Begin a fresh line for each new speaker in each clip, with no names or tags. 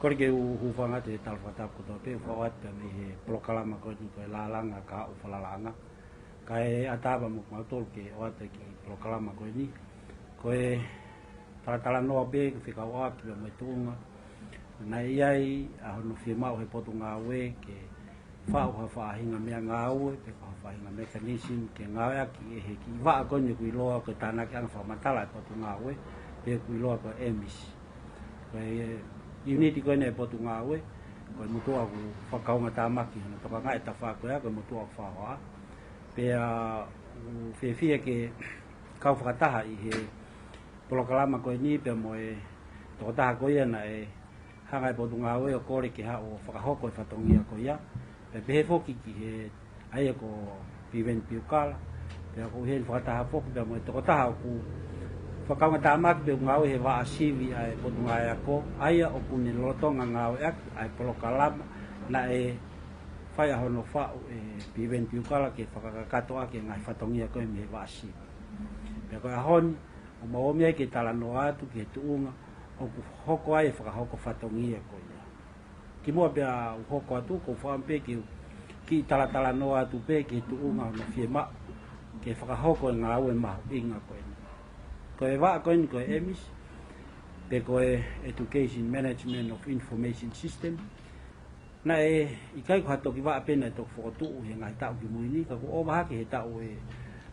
kore ke hufanga te talfatap ko to pe fawat pe me he polokalama ko ni ko lalanga ka o falalanga kai ataba mo matol ke o ate ki polokalama ko ni ko e Talatalanoa be fekau'aki mo Tonga na iai a hono Fiema'u he Potungaue ke fa'ahinga mea ngāue pe fa'ahinga mechanism ke ngāhi he ki wa'a kone kui loa ko tāna ki anga whamatala e Potungaue pe kui loa ko emis ko uniti kone e Potungaue ko mutua ku whakaunga tāmaki hana toka ngai ta whakoea ko mutua ku whahoa pe whiawhia ke kau whakataha i he polokalama koe ni pe mo e tokotaha koe ia na e hanga e Potungaue o kore ke hao fakahoko e whatongia koe ia pe pehe foki ki he aia ko Piveni Piukala pe ako he whakataha foki pe mo e tokotaha ku whakaunga tāmaki pe ngāwe he waa sivi ai Potungaue Ako aia o kune lotonga ngāwe aki ai polokalama na e whai ahono whao e Piveni Piukala ke whakakatoa ke ngai whatongia koe me he waa sivi pe koe ahoni o maomia ke Talatalanoa atu ke tuunga o ku hoko ai fakahoko fatongia ko ia ki mo bia hoko atu ko fampe ki Talatalanoa atu pe ke tuunga no Fiema'u ke fakahoko ngau e ma inga ko e va ko ni ko emis pe ko education management of information system na e ikai ko hatoki va pena to foto he ngai tau ki muini ka ko o ba ke tau e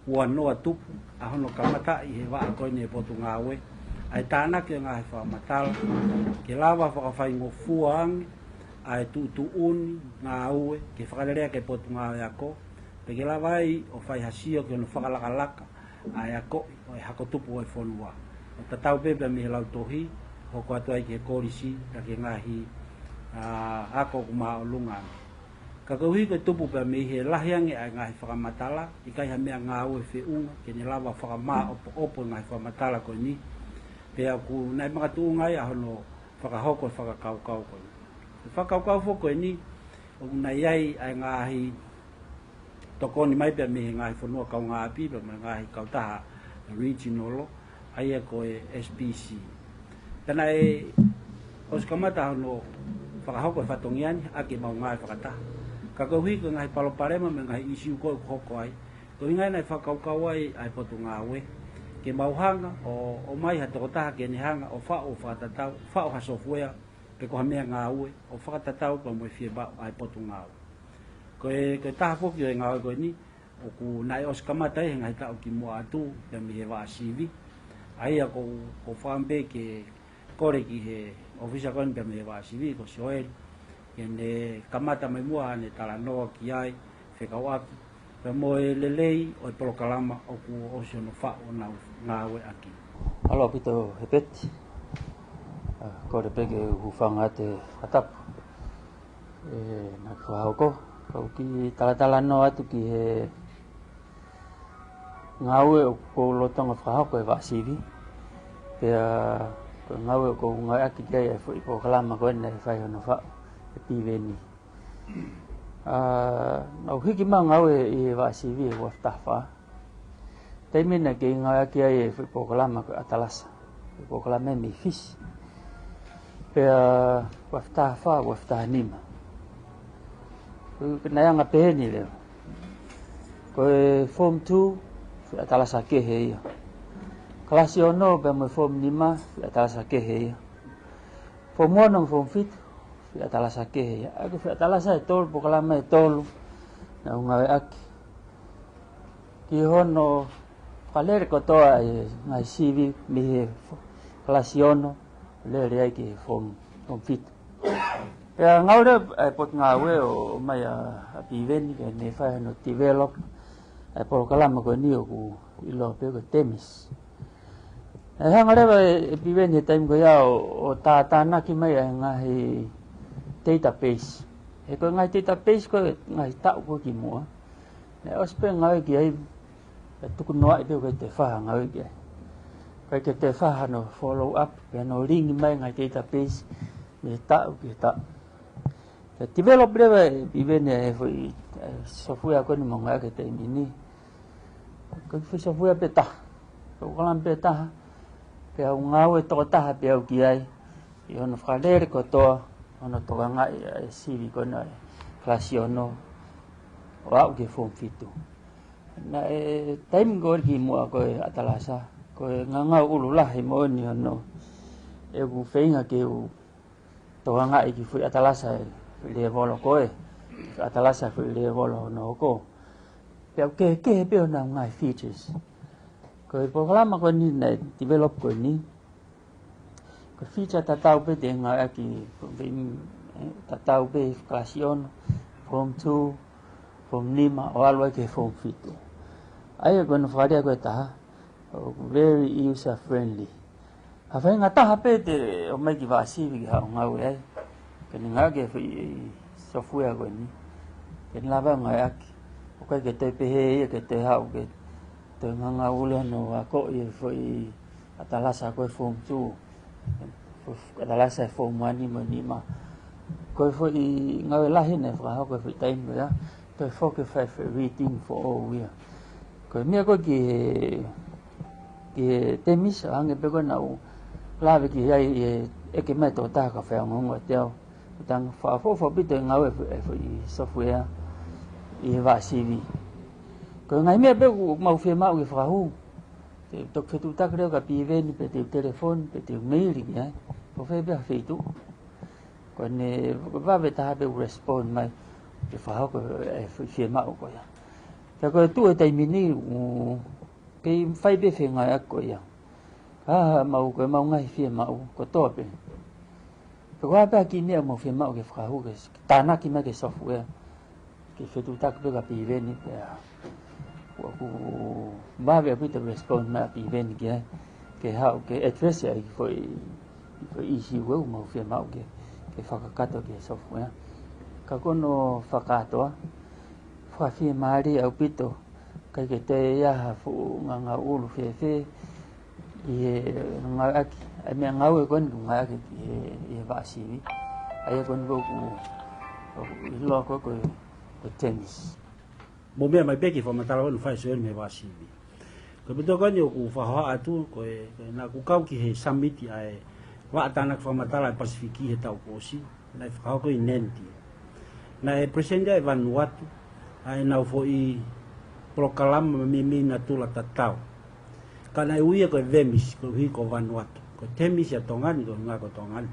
ua noa tupu a hono kamata i he waa koe ne Potungaue ai tāna ke ngāhi whamatala ke lawa whakawhai ngofuang ai tu'uni ngāue ke whakalelei'i ke Potungaue Ako pe ke lawa ai o whai hasio ke ono whakalakalaka ai ako o e hako tupu o e whonua o tatau pepe me he lautohi hoko atu ai ke korisi na ke ngāhi ako kumaha o lunganga ka kauhi ko tupu pe me he lahiange ai ngahi whakamatala i kai ha mea ngāue whiunga ke ni lawa whakamaa opo ngahi whakamatala ko ni pe aku nai mga tuunga ai ahono fakahoko e whakakaukau ko ni whakaukau fo ko ni o nai ai ai ngahi toko ni mai pe me he ngahi whanua kau ngāpi pe me ngahi kautaha regional ai e ko e SPC tana e oskamata ahono fakahoko e whatongiani ake mau ngahi whakataha ka kauhi ko ngai palopalema me ngai isiu ko hoko ai ko ngai nai fakaukau ai ai Potungaue ke mauhanga o mai ha tokotaha ke ni hanga o fa'o fakatau fa'o ha software pe ko mea ngāue o fakatau ko mo Fiema'u ai Potungaue ko taha foki e ngāue ko ni o ku nai oskamata e ngai tau ki mo atu pe mi he wa sivi ai ko fambe ke kore ki he Ofisa Ako pe mi he wa sivi ko soel ene kamata mai mua ne Talanoa ki ai fekau'aki pe mo e lelei o e polokalama o ku osiono fa'o nau ngāue aki
alo pito hepeti ko de pege hufanga te atap na fakahoko ko ki Talatalanoa atu ki he ngāue o ko lotonga fakahoko e vasivi pe ko ngāue ko ngai aki ki ai fo i polokalama ko ene fai ono fa'o Piveni no hiki ma ngau e wa sivi e waftafa temina ke ngau ki ai e pokalama ko atalasa pokalama mi fish pe waftafa waftanima ko na nga peni le ko form 2 atalasa ke he klasi ono pe mo form 5 atalasa ke he form 1 no form 5 atalasa ke aku atalasa e tol pokalama e tol na ngawe aki ki hono kalere ko toa e ngai sivi mi klasiono le ai ki form fit ya ngaude e pot ngawe o mai a Piveni ke ne fa no develop e polokalama ko ni ku ilo pe ko temis e ngare e Piveni time ko ya o ta na ki mai ngahi database e ko ngai database ko ngai tau ko ki mo e ospe ngai ki ai tuku noa i pe ko te fa ngai ki ko te fa no follow up pe no ring mai ngai database me tau ki ta te develop le Piveni e foi software ko ni mo ngai ke te ni ko foi software pe ta ko kalam pe ta pe ngau e to ta pe au ki ai i ono fakalelei'i ko to ono tokangai sivi kona klasi ono o au ke form fitu na time gor ki mo ko atalasa ko nganga ulu lah mo ni ono e ku feinga ke u tokangai ki fu atalasa le volo ko atalasa fu le volo no ko pe ke pe na ngai features ko polokalama ko ni na develop ko ni ko feature tatau pe de ngaahi tatau pe klasi ono form 2 form 5 o alwa ke form fitu ai ko no faria ko taha very user friendly hafai ngata hape te o mai ki vasi vi ha ngau ai ke nga ke software ko ni ke lava ngaahi o ka ke te pe he ke te ha ke te nga ule no ako i foi atalasa ko form 2 atalasa form 1 ni ma ko foi nga la hine fra ko foi time ya to focus reading for all we ko mi ko ki temis ang pe ko na la ve ki ai e ke mai to ta ka fa ngong wa teo tang fa fo bi te nga we software i va cv ko ngai me pe ku mau Fiema'u fra hu te to fe tu ta creo ka Piveni pe te telefon pe te mail ya po fe be fe tu ko ne va ve ta be respond mai ke fakahoko Fiema'u ko ya ta ko tu e tai mini ke fai be fe ngai ko ya mau ko mau ngai Fiema'u ko to pe ko ba ki ne mo Fiema'u ke fakahoko ta na ki ma ke software ke fe tu ta ka Piveni pe ku ba ve te respond ma Piveni ke ha ke address ai foi isi wo mo Fiema'u ke fakatau ke software ka kono fakatau fa Fiema'u au pito kai ke te ya fu nganga ulu fe i ngaahi ai me ngau ko ngaahi i vasi ai ko ku lo ko tennis
mo me mai beki fa matala no fai so me vasi ko beto ko ni ku fa ha atu ko na ku kau ki he summit ai wa atana fa matala pasifiki he tau kosi na fa ko inenti na e presenda e Vanuatu ai enau foi polokalama mimi na tula tatau kana uia ko vemis ko hi ko Vanuatu ko temis ya tongani ko nga ko tongani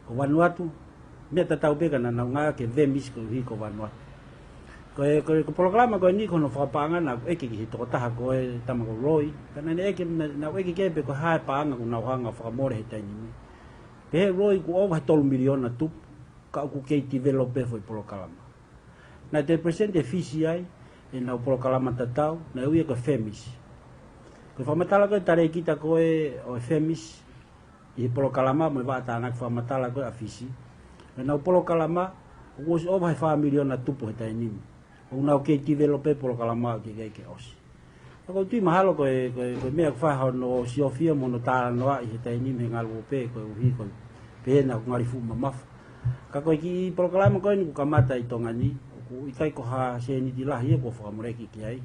ko Vanuatu me tatau pe kana na nga ke vemis ko hi ko Vanuatu ko polokalama ko ni ko no fapanga na e ki to taha ko e tama ko roi kana ne ke na e ki ke pe ko ha panga ko na hanga fa more he tani pe roi ko over 12 million na tu ka ku ke developer foi polokalama na te presente FCI e na polokalama tatau na uia ko femis ko famatala ko tare kita ko e o femis e polokalama mo va ta na famatala ko afisi na polokalama was over 5 million na tupo he tani o na ke developer polokalama ke os ko tu mahalo ko me fa ha no siofia mo no Talatalanoa i he tani me ngalo pe ko hi ko pe na ngari fu mama ka ko ki polokalama ko ni kamata i Tonga ni ku ikai ko ha se ni dilah ye ko fa moreki ki ai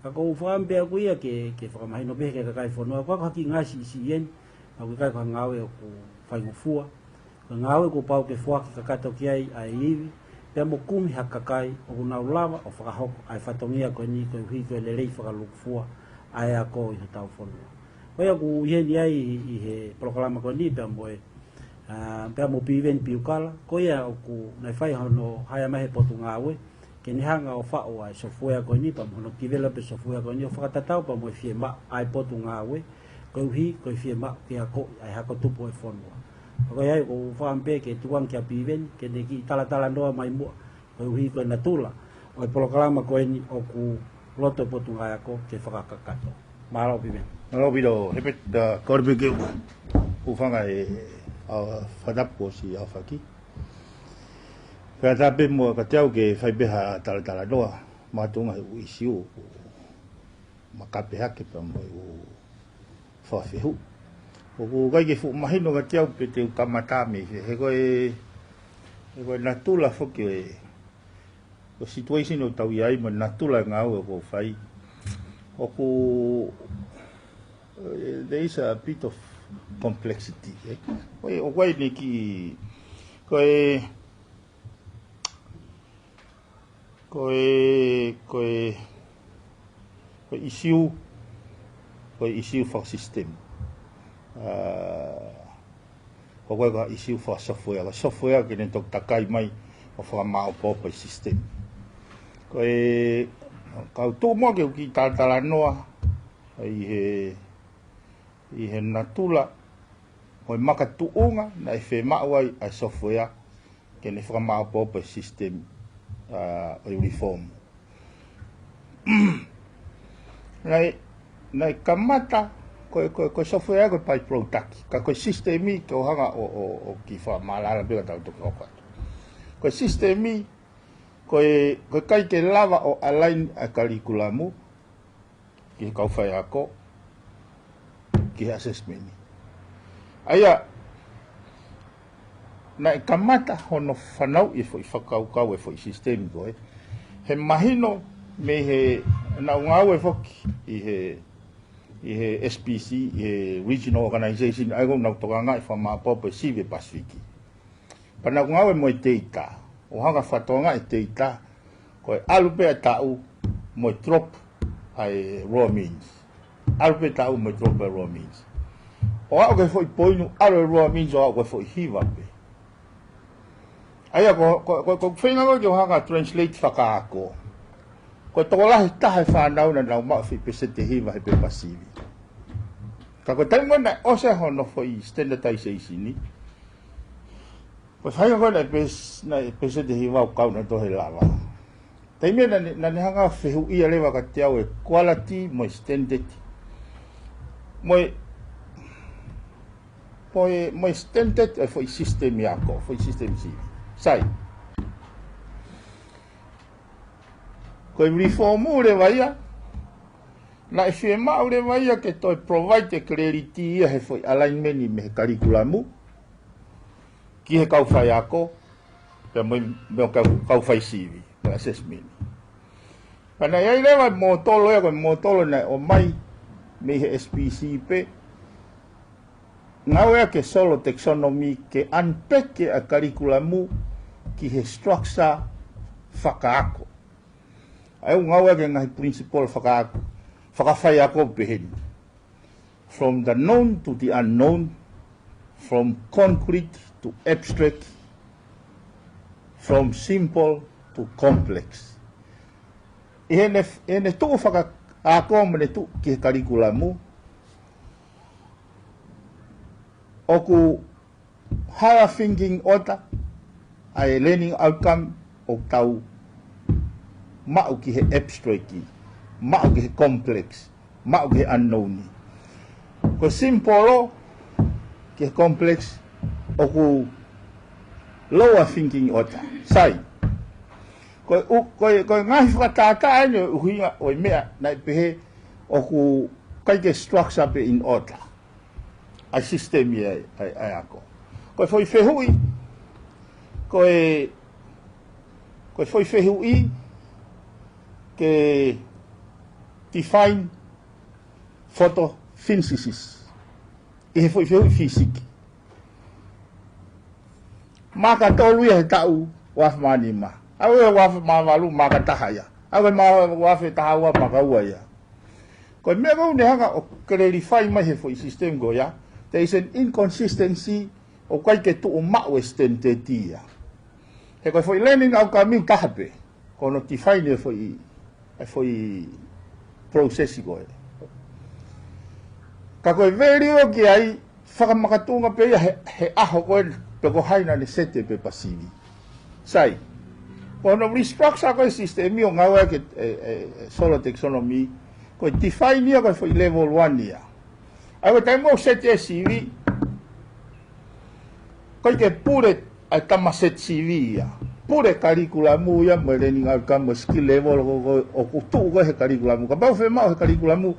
ka ko fa ampe ku ia ke fa mai no be ke kai fo no ko ki ngasi si yen ka kai ko ngawe ku fa ngufua ka ngawe ku pau ke fo ka ka to ki ai ai pe mo kumi hakakai o honau lava o fakahoko ai fatongia ko ni ko hi ko lelei fakalukufua ai ako i tau fo ko ia ku heni ai i he polokalama ko ni pe mo pe mo Piveni Piukala ko ia ku na fai hono haya mai Potungaue ke ni hanga o fa'o ai software ko ni pa mo no develop software ko ni o fakatau pa mo Fiema'u ai Potungaue ko hi ko Fiema'u ke ako ai hako tupo e fono ko ia ko fa ampe ke tuang ke Piveni ke ne ki Talatalanoa mai mo ko hi ko na tula o polokalama ko ni o ku loto Potungaue Ako ke fakakakato malo Piveni
malo bido repet korbe ke u fanga e fadap ko si afaki ka tape mo ka tau ke fai beha Talatalanoa matunga u isiu makape hake pa mo u fa fehu o ga ke fu mahino ka tau pe te kamata me he ko natula fo ke o situation o tau ai mo natula ngau ko fai o ku there is a bit of complexity o wai ni ki issue for system. Koe ka issue for software. Software kene tok takai mai o whakamao pōpai system. Koe kau tō ke ki Talatalanoa i he natula koe maka tu'unga na e Fiema'u ai software kene whakamao pōpai system o reform. Nei kamata koe software koe pai protaki. Ka koe sistemi ke o hanga o ki wha malala bega tau toki hoka. Koe sistemi koe kai ke lava o align a curriculamu ki kauwhai ako ki assessment. Aia na kamata hono whanau i fo i whakaukau e fo i sistemi koe. He mahino me he na ngau e foki i he SPC, i he Regional Organization, ai go nau toka ngai wha maa popo e sive Pasifiki. Pana ngau e mo i teita, o hanga whatonga e teita, koe alupe a tau mo i drop ai raw means. Alupe tau mo i drop ai raw means. O hao ke fo i poinu alo raw means o hao ke fo i hiwa pe. Aia ko whenga ko ki o hanga translate fakahoko. Ko toko lahi taha e whanau na nau maa whi pese te hiwa he pe pasivi. Ka ko taimua na ose hono fo i standardization ni. Ko whainga ko na pese te hiwa o kauna tohe lava. Taimua na ni hanga whehu ia lewa ka te au e quality mo standard. Mo standard e fo i system ako, fo i system si. Sai. Koe reformu le vaia, na e Fiema'u le vaia ke toi provide clarity ia he foi alignment i me he curriculamu, ki he kauwhai ako, pe mo kauwhai sivi, me assessment. Pana iai lewa mo tolo ea koe mo tolo na o mai me he SPC pe, ngau ea ke solo taxonomy ke unpack a curriculamu ki he structure faka'ako. Ai ngau ea ke ngahi principle faka'ako, fakawhai ako peheni. From the known to the unknown, from concrete to abstract, from simple to complex. Ene tuku faka'ako mene tuku ki he curriculamu, oku higher thinking order, ai learning outcome o tau ma'u ki he abstract, ma'u ki he complex, ma'u ki he unknown. Ko simple ki he complex, oku lower thinking order, sai. Koe ngahi whakatata ane uhinga o mea na pehe oku kaike structure pe in order. Ai system ai ako. Koe foi whehui, koe foi whehui ke define photosynthesis. I he foi whehui physique. Maka tolu ia he tau waf manima. Au e waf mamalu maka tahaya. Au e waf e tahaua maka ua ia. Koe mea kau ne hanga o clarify mai he foi system go ia. There is an inconsistency o kai ke tu o ma'u estentetia. He koe foi learning au ka miu tahape. Ko no define e foi processi koe. Ka koe veri o ki ai whakamakatunga pe ia he aho koe pe ko haina ne sete pe pasivi. Sai. Ko no restructure koe systemi o ngau e ke solo taxonomy. Koe define ia koe foi level 1 ia. Ai te mo sete CV. Koe ke pure ai tama set CV ia. Pure curriculamu ia mo learning outcome skill level o kutu ko he curriculamu. Ka pau Fiema'u he curriculamu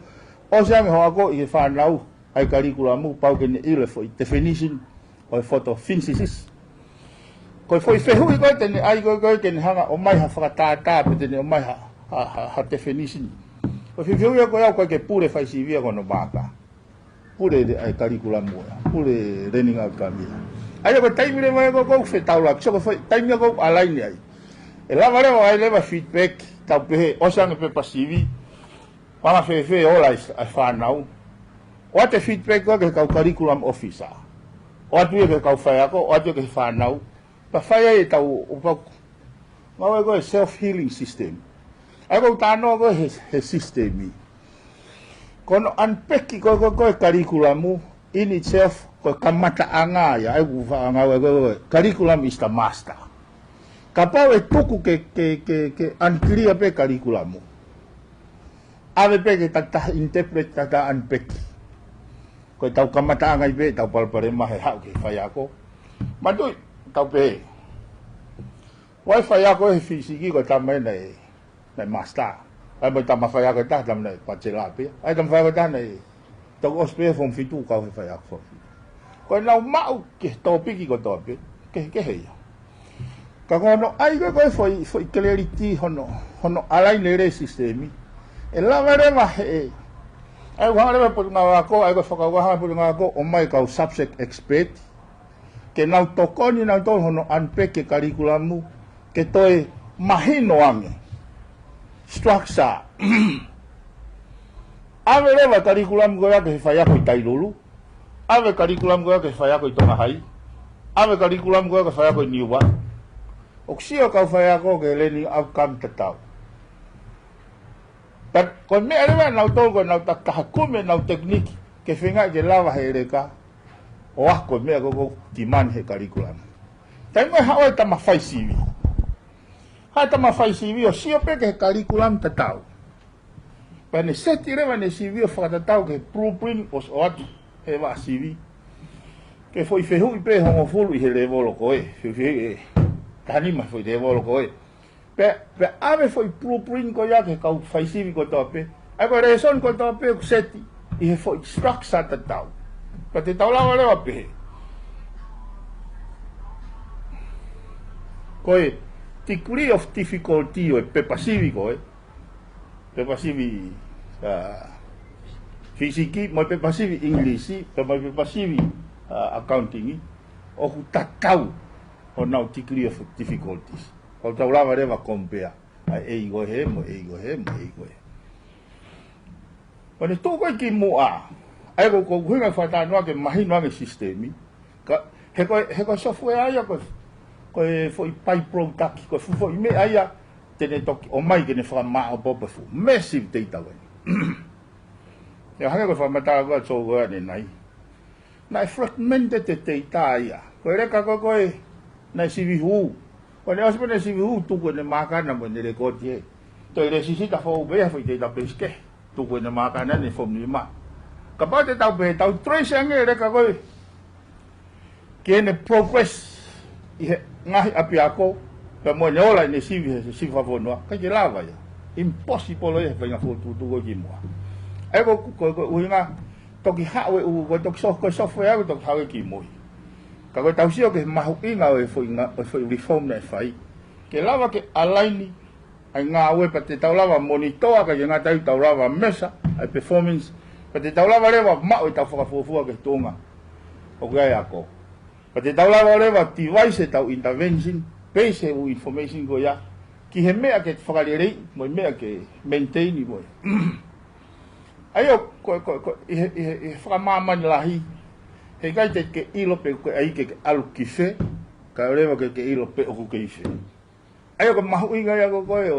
o se ame hoako i whanau ai curriculamu pau ke ne ile foi definition o photosynthesis. Koe foi whehui koe tene ai koe ke ne hanga o mai ha whakatata pe tene o mai ha definition. Koe whehui koe au koe ke pure whai CV kono baka. Pure ai curriculamu, pure learning outcome ia. Ai ko taimi le mai ko fekau la so ko taimi ko alai ni ai. E lava le ai le feedback tau pe o sang pe pasivi. Pala fe ola ai whanau. O te feedback ko ke kau curriculum officer. O atu ke kau whai ako, o atu ke whanau. Pa whai e tau upau. Mau e ko self-healing system. Ai ko tānoa ko he systemi. Kono unpacki ko curriculum in itself ko kamata anga ya ai ku whaanga ko curriculum is the master. Ka pau e tuku ke unclear pe curriculum. Ave pe ke tata interpret tata unpacki. Ko tau kamata anga pe tau palopalema he hau ke whai ako. Matui tau pe. Wai whai ako he fisiki ko tamai nei master. Ai mai tama whai ako ta tam nei pachela pe. Ai tam whai ako ta nei tau ospe fom fitu ka whai ako fom fitu. Ko nau mau ke topiki ko tope ke heia. Ka kono ai ko foi clarity hono alai le sistemi. E lava rema he. Ai wa rema Potungaue Ako ai ko fakauaha Potungaue Ako o mai ka subject expert. Ke nau tokoni nau to hono unpack ke curriculum ke toi mahino ange. Structure. Ave rema curriculum ko ya ke fai ako tailulu. Ave curriculum ko ya ke fai ako Tonga hai. Ave curriculum ko ya ke fai ako niwa. Oksio ka fai ako ke learning outcome tetau. But kon me areva nau tolgo nau takakume nau teknik ke whenga ke lava he reka o ako me ako timan he curriculum. Tai mo hawa tama fai CV. Ha tama fai CV o sio pe ke curriculum tetau. Pa ne seti reva ne CV o fakatau ke blueprint os o atu he wa CV. Ke foi fehu pe hongo fulu i he level ko e. Tani ma foi level ko e. Pe ave foi blueprint ko ya ke kau fai CV ko tope. Ai ko reson ko tope ko seti i he foi structure tetau. Pa te tau lawa lewa pe. Ko e degree of difficulty o e pe pasivi ko e. Pe pasivi fisiki, mo pe pasivi inglisi, pe pasivi accounting o hu tatau o nau degree of difficulties. O tau lava rewa compare a e go he mo e go he mo e go he. O ne tō koe ki mua ai ko huinga whatanoa ke mahinoa ke sistemi ka he ko software aia ko e foi pai product ko foi me aia tene toki o mai ke ne whamao popo fu massive data wani. E hanga ko whamata ko tō koe ane nai. Nai fragmented te data aia. Ko e reka ko koe nai sivi huu. Ko ne ospe ne sivi huu tuku ne makana mo ne rekodi e. To e resisita fo ubea foi data peske. Tuku ne makana ne fom ni maa. Kapag te tau pe tau trace ange reka koe kene progress i ngaahi api ako pe mo ne ola ne sivi favonua ka ke lava ya impossible e venga fotu tu ko kimwa e ko uinga toki hawe u ko tok software ko tok hawe kimoi ka ko tau sio ke mahu inga e foi reform na fai ke lava ke align ai nga we pa te tau lava monitor ka nga tau lava mesa ai performance. Pa te taulava rewa mao i tau fakafofua ke Tonga o gai ako. Pa te taulava rewa device e tau intervention, base u information ko ya, ki he mea ke fakalelei'i, mo mea ke maintain i mo. Ayo, i whakamamani lahi, he kai te ke ilo pe koe ai ke alu ki whe, ka rewa ke ilo pe oku ke i whe. Ayo, ko mahu inga ya ko koe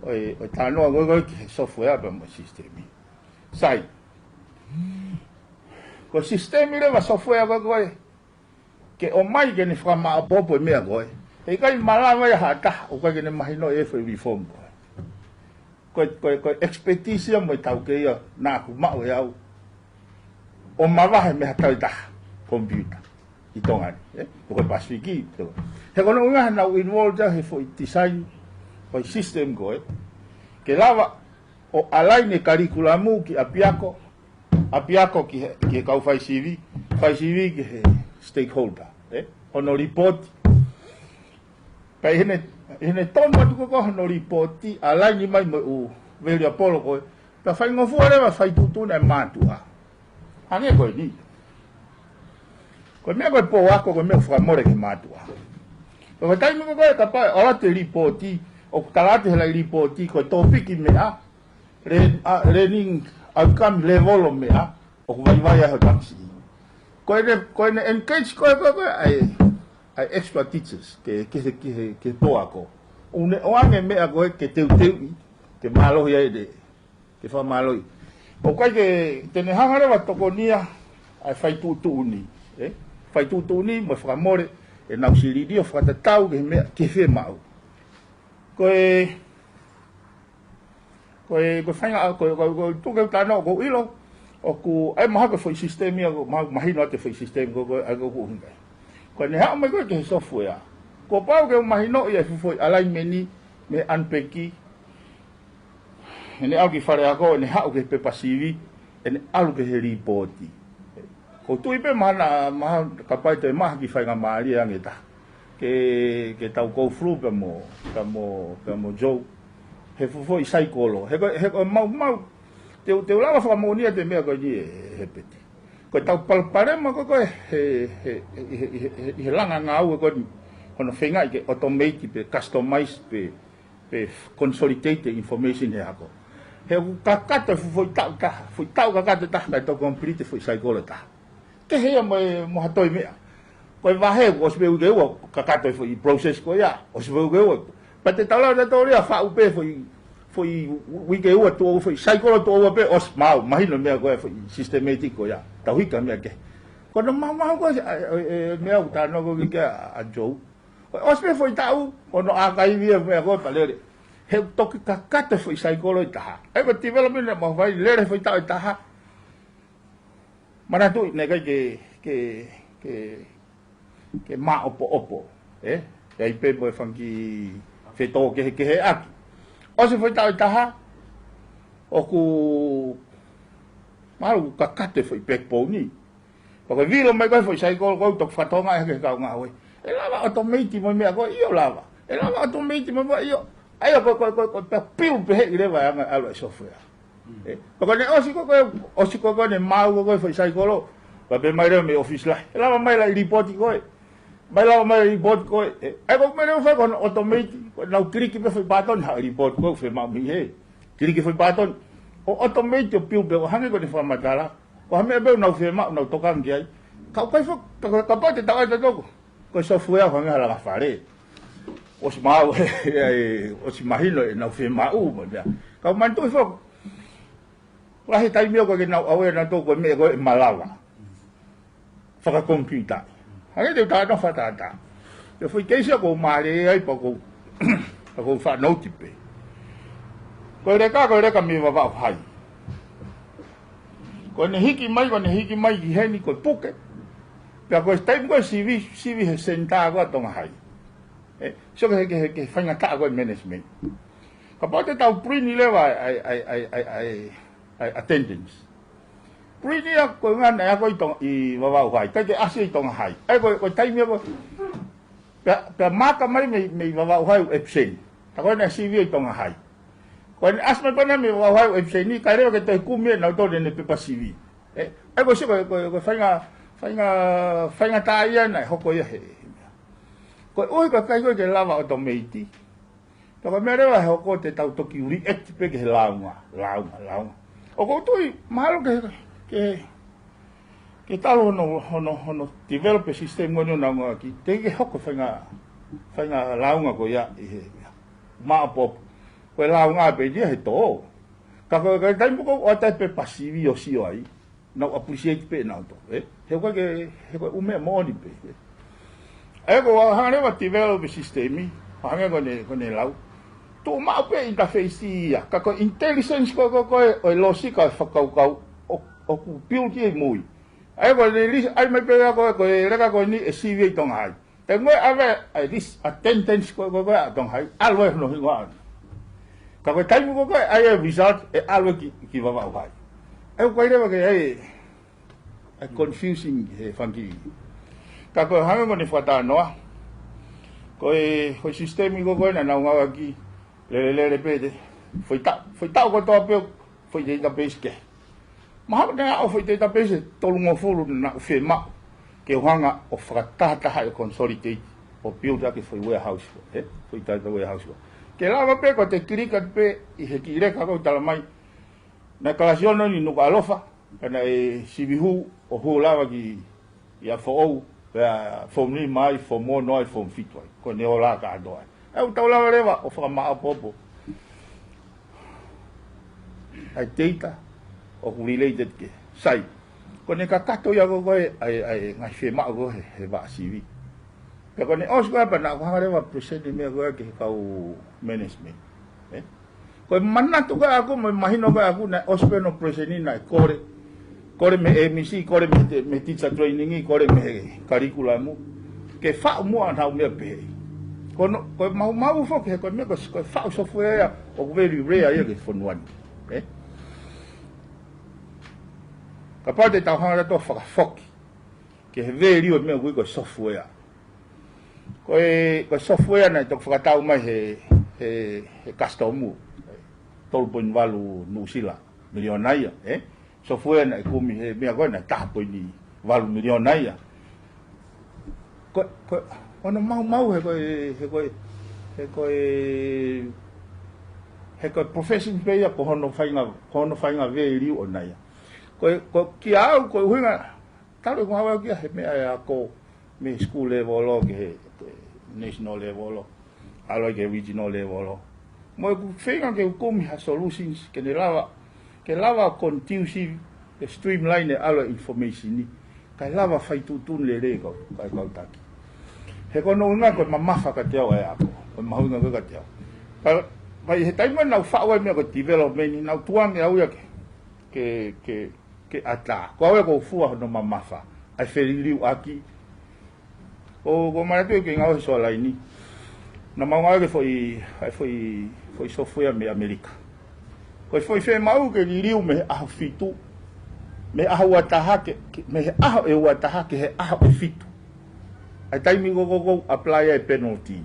oi tānoa koe ki software pa mo sistemi. Sai. Ko sistemi rewa software ko koe ke o mai ke ni whama apopo mea koe. E kai malava ya hata o kai ke ne mahino e whi reform koe. Koe expertise mo i tau ke ia nā ku mao e au. O mawahe me hatau i taha computer i tongani. O koe paswiki. He kono unga nau involved he fo i design o i system koe. Ke lava o alaine curriculamu ki apiako ki kau fai CV ki he stakeholder ono report pa hene tono atu ko ono report alaine mai mo u veri apolo ko pa fai ngofu rewa fai tutuna matu'a ange ko ni Ko mea koe po ako ko mea whakamore ki mātua. Ko kai mo koe ka pai ora te ripoti o talate hela ripoti ko topiki mea learning outcome level mea o vai a taxi. Ko ne engage ko ai expert teachers ke po ako. Une oange mea koe ke teu ke malo ia de ke fa malo. O kai ke tene hangare wa tokonia ai fai tu ni, fai tu ni mo whakamore enau siridi o fakatau ke Fiema'u. Koe whainga koe tuke tano ko ilo o ku ai maha ko foi sistemi o mahino te foi sistemi ko ko hunga. Ko ne ha mai ko ke software. Ko pau ke mahino ia foi alignment me unpacki. Ene au ki whare ako, ene hau ke pepa sivi, ene alu ke he ripoti. Ko tui pe maha kapai te maha ki whainga maari ange ta. Ke tau kou flu pe mo jau. He fufo i saikolo. He ko mau. Te ulawa whakamonia te mea koe ni he peti. Ko tau palopalema koe he langa ngāu koe hono whengai ke automate pe customize pe consolidated information he ako. He kakata foi tau kakata taha kai tau complete foi saikolo taha. Ke hea mo hatoi mea. Koe wahe o se peu keua kakata foi process ko ia. O se peu keua. Pa te tala na tau rea wha upe foi wikeua tuo foi saikolo tuo upe os mau. Mahino mea koe foi systematic ko ia. Tau hika mea ke. Kono mau koe mea utano ko wike a jou. Os pe foi tau. Kono akai via mea koe palere. He toki kakata foi saikolo i taha. E ko development mo vai lere foi tau i taha. Mana tu ne kai ke ma opo. E ai pe mo fanki feto ke he aki. O se foi tau i taha. O ku malu kakata foi pekpo ni. Ko vilo mai kai foi saikolo ko tok fatonga ke kau ngawe. E lava automate mo me ko io lava. E lava automate mo io. Ayo ko piu pe ile va anga alo software. Ko ne osi ko ne mau ko foi saikolo. Ba be mai me office la. La mai la report ko. Mai la mai report ko. Ai ko me fa kon automate ko na click pe foi button ha report ko fe ma mi he. Click foi button. O automate piu pe hanga ko ne fa matala. Ko me be na fe ma na toka ngi ai. Ka fo ka pa te ta ko. Ko software hanga la fare. O si mau o si mahino e nau Fiema'u mo dia. Kau mantu fo. Lahi tai mio ko ke nau awe na to ko me ko malava. Faka computer. Hanga te ta no fatata. Yo fui keisia ko mare ai po ko fa notipe. Ko reka mi va vai. Ko ne hiki mai ki heni ko puke. Pia ko stai ko CV he senta ko Tonga hai. So ke whainga kaa koe management. Ka pote tau prini lewa ai attendance. Prini a koe ngana ea koe i wawau hai. Kai te asi i tonga hai. Ai koe taimi ako. Pea maka mai me wawau hai absent. Ta koe na CV i tonga hai. Koe ni asma pana me wawau hai absent ni. Kai reo ke te kumie na utone ne pepa CV. Ai koe si koe whainga taa ia na hoko ia he. Ko oi ka kai ko ke lava automate. To ka mere wa hoko te tau toki uri pe ke launga. O ko tui malo ke talo no develop system ngono na ngaki. Te ke hoko whainga launga ko ia i he. Ma pop. Ko launga pe dia he to. Ka ko tai mo ko o tai pe pasivi o si ai. No appreciate pe na to. He ko ume mo ni pe. Ego hanga wa develop systemi, hanga ko ne lau. To ma pe interface ia, ka ko intelligence ko o losika fakaukau o ku piuti mui. Ego le lis ai me pe ko reka ko ni CV tong hai. Te ngoi ave ai this attendance ko tong hai, always no hiwa. Ka ko tai ko ai result e always ki va va hai. Ego ko ile ke ai confusing he funky. Ka ko hanga ko ni fatanoa. Ko sistemi ko na ngau aki le pede. Foi tau ko to pe foi database ke. Ma na o foi database to lungo fulu na Fiema'u. ke hanga o fakataha e consolidate o build up for warehouse for the warehouse ke lava pe ko te kirika pe I he kireka ko tala mai na kalasiono ni no alofa kana e sibihu o ho lava ki ia fo'ou fo ni mai fo mo noi fo fitoi ko ne ola ka doa e o tau lava leva o fa ma popo ai teita o related ke sai ko ne ka kato ia go ai ngai Fiema'u go he ba sivi pe ko ne os go pa na ko leva presente me go ke kau management ko mana tu ga aku me imagino ga aku na os pe no presente na kore me MC kore me teacher training kore me curriculum ke fa mo ana me pe ko mau fo ke ko me ko fa software o very rare ye ke fon one kapal de taha to fakahoko ke very o me ko software ko software na to fakatau mai he customer tolpon valu nusila milionaia software na ko mi he me agora ta po ni valu milionaia ko ono mau he ko profession pe ya ko hono fainga very o naia ko ki au ko huinga talo ko hawa ki he me ako me school level lo ke national level lo alo ke regional level lo mo ku fenga ke ko mi ha solutions ke lava continuously streamline alo information ni ka lava fai tutun le ko taki he ko no nga ko mamafa ka te o ako ko mahunga ka te pa he taimo na fa wa me ko development ni na tuang ya uya ke ata ko awe ko fua no mamafa ai feriu aki o marato ke ngau so la ini na manga ke foi software me America ko foi Fiema'u ke liu me a fitu me a wa taha ke me a e wa taha ke he a fitu ai taimi go apply a penalty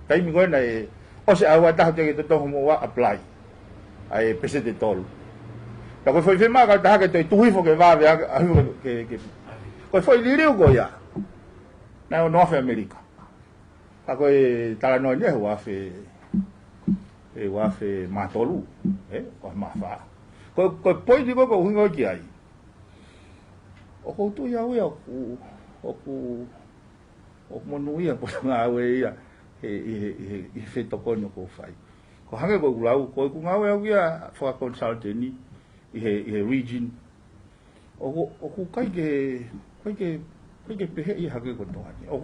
taimi go na e o se a wa taha ke to mo wa apply ai pese de tol ta ko foi Fiema'u ka taha ke te tuhi fo ke va ke ko foi liu go ya na North America ako e Talatalanoa ne wa fe matolu ko mafa ko poi digo ko hungo ki ai o ko tu ya o monu ia po nga we ia e fe to ko no ko fai ko hange ko lau ko nga we ia for consultant ni e region o ku kai ke pehe I hake ko toha ni. O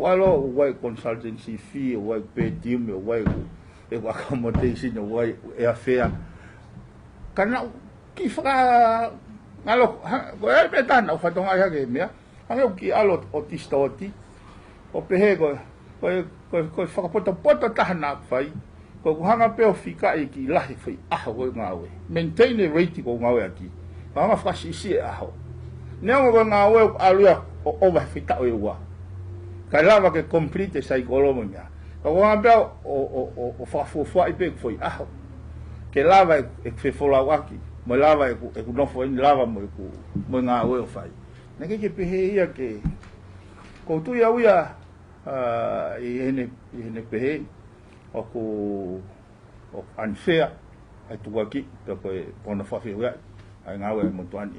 alo wai consultancy fee, wai pe team, wai accommodation, wai airfare. Kana ki whaka ngalo, ko e pe tana, o whatonga hake mea, hange ki alo o tistoti, o pehe ko whakapoto taha nā whai, ko hanga pe o fika'i ki lahi whai aho ko ngawe. Maintain the rate ko ngawe aki. Hanga whakasisi e aho. Neo ko nga we aluya o ba fita o wa ka lava ke complete psychology mea ko nga be o fa ipe foi ke lava e fe fekau'aki mo lava e ku no foi lava mo nga we o fai na ke pe ia ke ko tu ia uia I hene pe o unfair ai tuku'i pe ko ona fa fe uia ai nga we mo tuani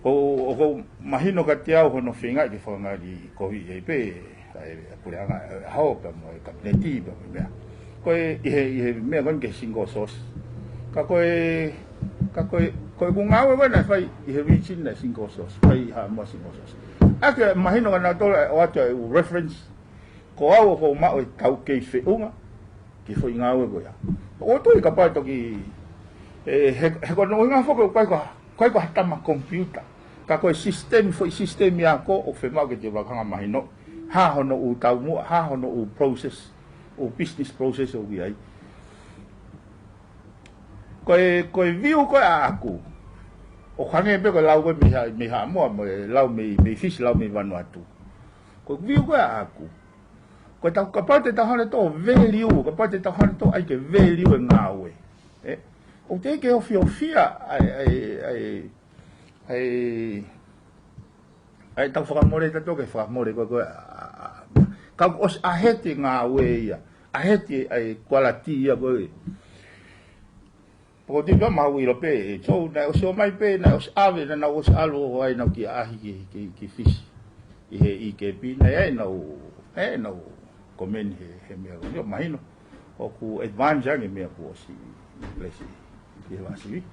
o mahino ka te au hono whinga ki whanga di kohi e pe ai puleanga hao pa mo ka pleti pa mea koe I he mea kon ke single source ka koe ku ngawe wana whai I he region na single source whai ha mo single source ake mahino ka natola o ato e reference ko au ko mao e tau kei whiunga ki whai ngawe ko ya o tui ka pato ki he kono inga whoko koe ko hatama computer ka koe system Ako o Fiema'u ke te wakanga mahino ha hono u Taumu'a ha hono u process o business process o ki ai koe viu koe aku o hange pe ko lau koe me ha moa mo lau me fish lau me Vanuatu koe viu koe aku koe tau kapate tau hane to value kapate tau hane to ai ke value e ngawe o te ke ofia ai ai tau whakamore tato ke whakamore koe ka os ahete ngā ue ia ahete ai kualati ia koe po te pa mau ilo pe so na o mai pe na os ave na os alo ai na ki ahi ki fisi i ke pina e no komen he mea yo mahino o ku advance nge mea po si plesi ki wasi